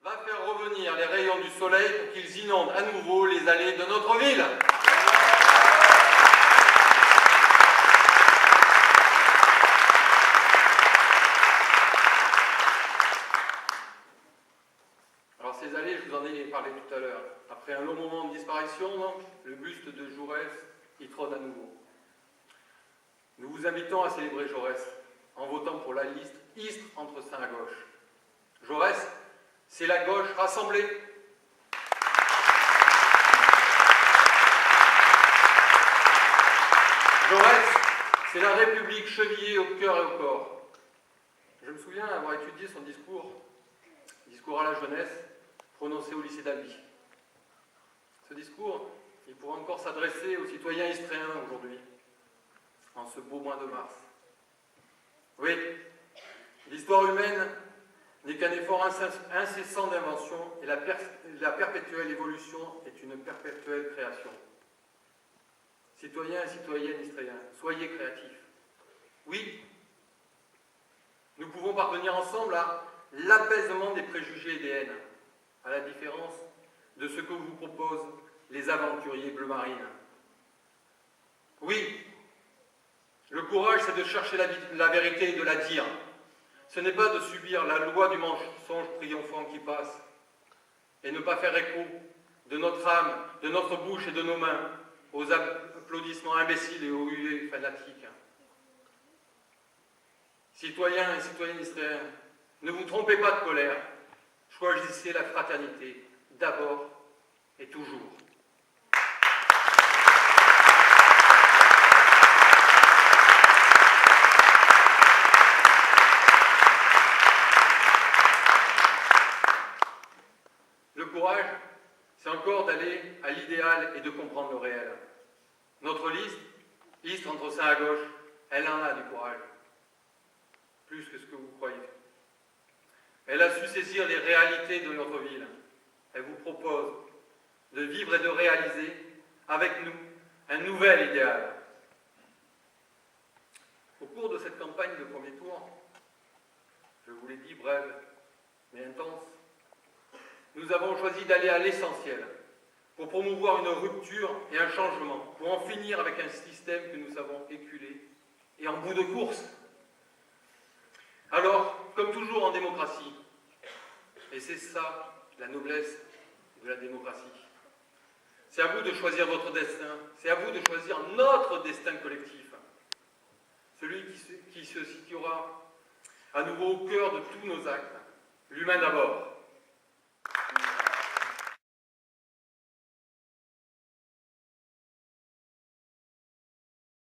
va faire revenir les rayons du soleil pour qu'ils inondent à nouveau les allées de notre ville. Alors ces allées, je vous en ai parlé tout à l'heure. Après un long moment de disparition, donc, le buste de Jaurès, il trône à nouveau. Nous vous invitons à célébrer Jaurès en votant pour la liste Istres entre saints à gauche. Jaurès, c'est la gauche rassemblée. Jaurès, c'est la République chevillée au cœur et au corps. Je me souviens avoir étudié son discours à la jeunesse, prononcé au lycée d'Albi. Ce discours, il pourrait encore s'adresser aux citoyens istréens aujourd'hui, en ce beau mois de mars. Oui, l'histoire humaine n'est qu'un effort incessant d'invention et la perpétuelle évolution est une perpétuelle création. Citoyens et citoyennes istréens, soyez créatifs. Oui, nous pouvons parvenir ensemble à l'apaisement des préjugés et des haines, à la différence de ce que vous proposent les aventuriers bleu marine. Oui, le courage, c'est de chercher la vérité et de la dire. Ce n'est pas de subir la loi du mensonge triomphant qui passe et ne pas faire écho de notre âme, de notre bouche et de nos mains aux applaudissements imbéciles et aux huées fanatiques. Citoyens et citoyennes istréens, ne vous trompez pas de colère. Choisissez la fraternité, d'abord et toujours. Le courage, c'est encore d'aller à l'idéal et de comprendre le réel. Notre liste, Istres entre saints à gauche, elle en a du courage. Plus que ce que vous croyez. Elle a su saisir les réalités de notre ville. Elle vous propose de vivre et de réaliser avec nous un nouvel idéal. Au cours de cette campagne de premier tour, je vous l'ai dit, brève mais intense, nous avons choisi d'aller à l'essentiel pour promouvoir une rupture et un changement, pour en finir avec un système que nous savons éculé et en bout de course. Alors, comme toujours en démocratie, et c'est ça la noblesse de la démocratie, c'est à vous de choisir votre destin, c'est à vous de choisir notre destin collectif, celui qui se situera à nouveau au cœur de tous nos actes, l'humain d'abord.